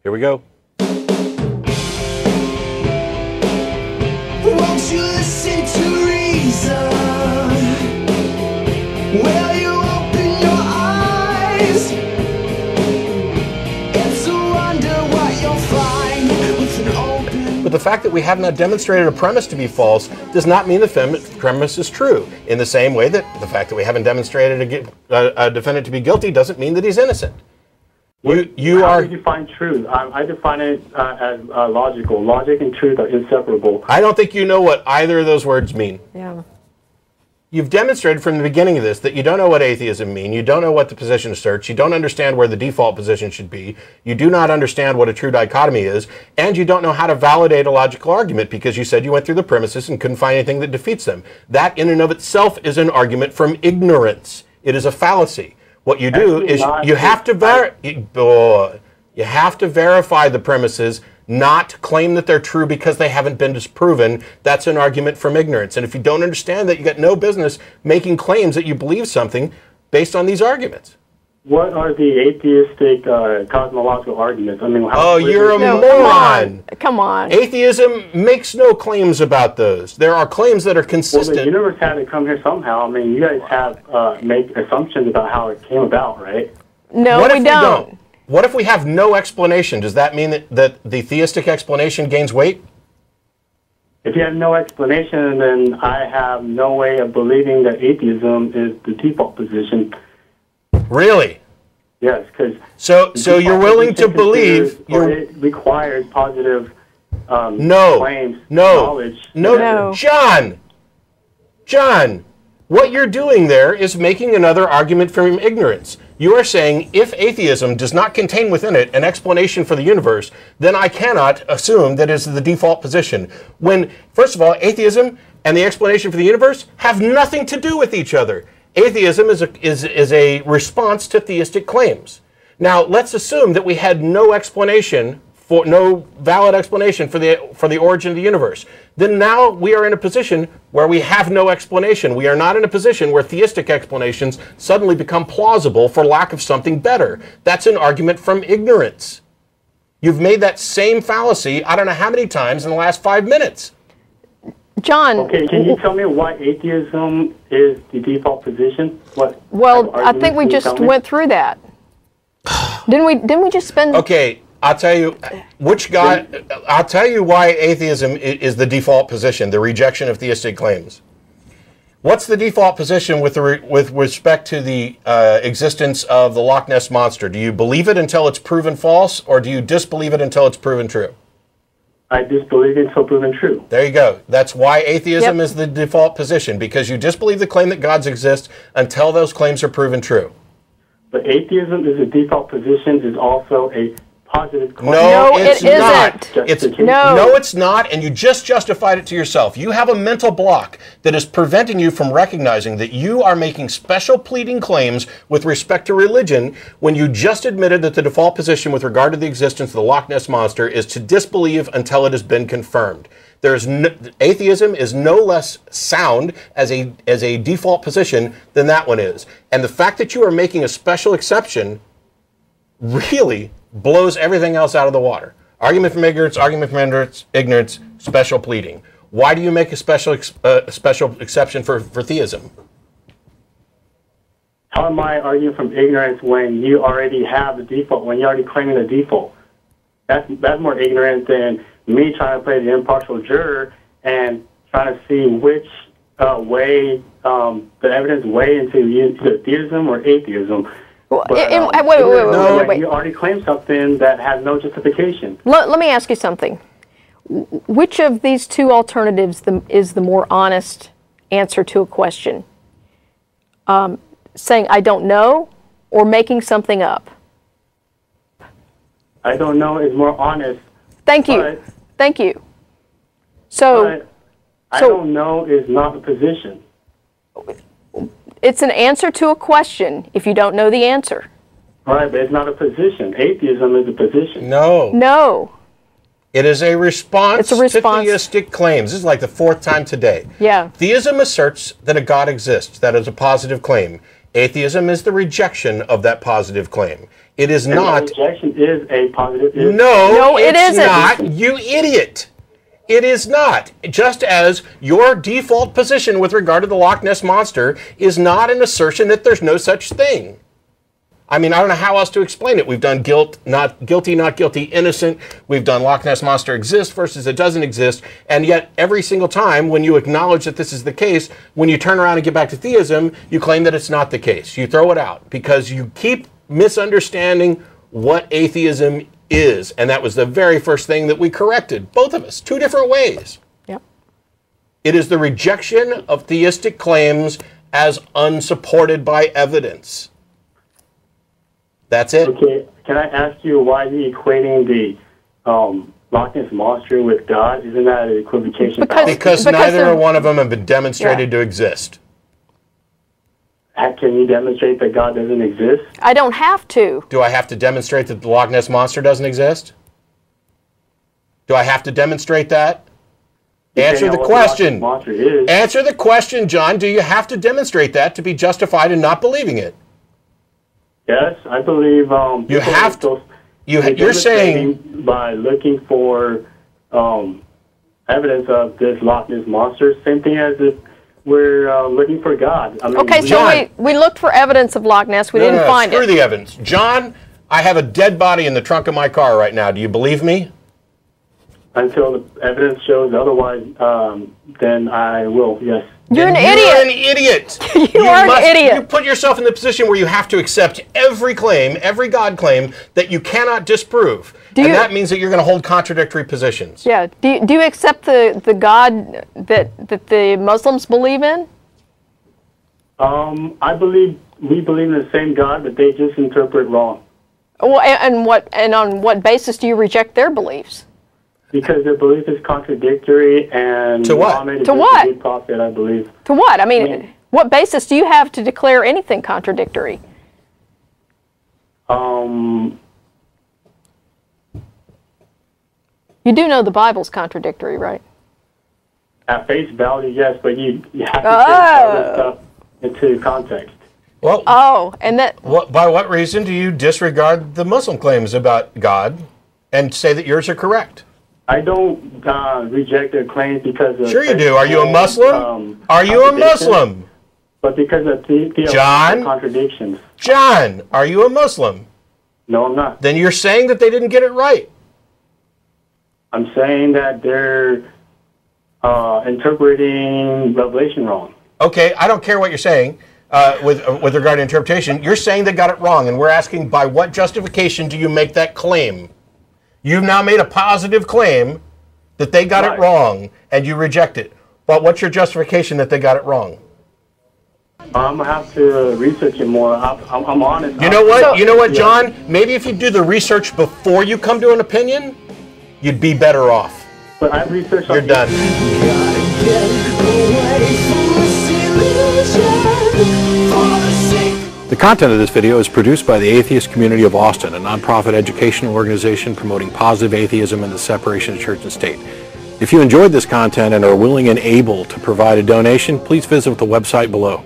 Here we go. Won't you listen to reason? Will you open your eyes? It's a wonder what you'll find with an open. But the fact that we have not demonstrated a premise to be false does not mean the premise is true. In the same way that the fact that we haven't demonstrated a defendant to be guilty doesn't mean that he's innocent. How do you define truth? I define it as logical. Logic and truth are inseparable. I don't think you know what either of those words mean. Yeah. You've demonstrated from the beginning of this that you don't know what atheism means. You don't know what the position asserts. You don't understand where the default position should be. You do not understand what a true dichotomy is. And you don't know how to validate a logical argument because you said you went through the premises and couldn't find anything that defeats them. That in and of itself is an argument from ignorance. It is a fallacy. What you do is you have to verify the premises, not claim that they're true because they haven't been disproven. That's an argument from ignorance. And if you don't understand that, you got no business making claims that you believe something based on these arguments. What are the atheistic cosmological arguments? I mean, you're a moron. Come on. Atheism makes no claims about those. There are claims that are consistent. Well, the universe had to come here somehow. I mean, you guys have make assumptions about how it came about, right? No, we don't. What if we have no explanation? Does that mean that the theistic explanation gains weight? If you have no explanation, then I have no way of believing that atheism is the default position. Really? Yes, because so you're willing to believe it requires positive claims, knowledge. No, John, what you're doing there is making another argument from ignorance. You are saying if atheism does not contain within it an explanation for the universe, then I cannot assume that is the default position. When, first of all, atheism and the explanation for the universe have nothing to do with each other. Atheism is a response to theistic claims. Now, let's assume that we had no valid explanation for the origin of the universe. Then now we are in a position where we have no explanation. We are not in a position where theistic explanations suddenly become plausible for lack of something better. That's an argument from ignorance. You've made that same fallacy I don't know how many times in the last 5 minutes. John. Okay, can you tell me why atheism is the default position? Well, I think we just went through that. Didn't we just spend? Okay, I'll tell you I'll tell you why atheism is the default position, the rejection of theistic claims. What's the default position with respect to the existence of the Loch Ness Monster? Do you believe it until it's proven false, or do you disbelieve it until it's proven true? I disbelieve it until proven true. There you go. That's why atheism is the default position, because you disbelieve the claim that gods exist until those claims are proven true. But atheism is a default position is also a positive claim. No, it's not. No, it's not, and you just justified it to yourself. You have a mental block that is preventing you from recognizing that you are making special pleading claims with respect to religion when you just admitted that the default position with regard to the existence of the Loch Ness Monster is to disbelieve until it has been confirmed. Atheism is no less sound as a default position than that one is. And the fact that you are making a special exception really blows everything else out of the water. Argument from ignorance, special pleading. Why do you make a special exception for theism? How am I arguing from ignorance when you already have the default, when you're already claiming the default? That's more ignorant than me trying to play the impartial juror and trying to see which way the evidence weigh into either theism or atheism. But, wait. You already claimed something that has no justification. Let me ask you something. Which of these two alternatives is the more honest answer to a question? Saying, I don't know, or making something up? I don't know is more honest. Thank you. Thank you. So, I don't know is not a position. It's an answer to a question if you don't know the answer. Right, but it's not a position. Atheism is a position. No. It is a response to theistic claims. This is like the 4th time today. Yeah. Theism asserts that a God exists. That is a positive claim. Atheism is the rejection of that positive claim. It is And not. rejection is a positive. No, it it's isn't. not, you idiot. It is not. Just as your default position with regard to the Loch Ness Monster is not an assertion that there's no such thing. I mean, I don't know how else to explain it. We've done not guilty, innocent. We've done Loch Ness Monster exists versus it doesn't exist. And yet, every single time when you acknowledge that this is the case, when you turn around and get back to theism, you claim that it's not the case. You throw it out because you keep misunderstanding what atheism is. And that was the very first thing that we corrected, both of us, 2 different ways. Yep. It is the rejection of theistic claims as unsupported by evidence. That's it. Okay, can I ask you why you're equating the Loch Ness Monster with God? Isn't that an equivocation? Because neither one of them have been demonstrated to exist. Can you demonstrate that God doesn't exist? I don't have to. Do I have to demonstrate that the Loch Ness Monster doesn't exist? Do I have to demonstrate that? Answer the question. Answer the question, John. Do you have to demonstrate that to be justified in not believing it? Yes, I believe. You have to. You're saying by looking for evidence of this Loch Ness Monster, same thing as if we're looking for God. I mean, Okay, so we looked for evidence of Loch Ness. We didn't find it. Screw the evidence. John, I have a dead body in the trunk of my car right now. Do you believe me? Until the evidence shows otherwise, then I will, yes. You're an idiot. You're an idiot. You are an idiot. You put yourself in the position where you have to accept every claim, every God claim that you cannot disprove. And that means that you're going to hold contradictory positions. Yeah. Do you accept the God that the Muslims believe in? I believe we believe in the same God, but they just interpret wrong. Well, and on what basis do you reject their beliefs? Because their belief is contradictory, and to what? Muhammad is to what? A good prophet, I believe. To what? I mean, what basis do you have to declare anything contradictory? You do know the Bible's contradictory, right? At face value, yes, but you have to take other stuff into context. Well, and that. By what reason do you disregard the Muslim claims about God and say that yours are correct? I don't reject their claims because of... Sure you do. Are you a Muslim? Are you a Muslim? But because of theological contradictions. John, are you a Muslim? No, I'm not. Then you're saying that they didn't get it right. I'm saying that they're interpreting Revelation wrong. Okay, I don't care what you're saying with regard to interpretation. You're saying they got it wrong, and we're asking by what justification do you make that claim? You've now made a positive claim that they got it wrong, and you reject it. But what's your justification that they got it wrong? I'm going to have to research it more. I'm honest. You know what? You know what, John? Maybe if you do the research before you come to an opinion, you'd be better off. But I've researched... You're done. The content of this video is produced by the Atheist Community of Austin, a nonprofit educational organization promoting positive atheism and the separation of church and state. If you enjoyed this content and are willing and able to provide a donation, please visit the website below.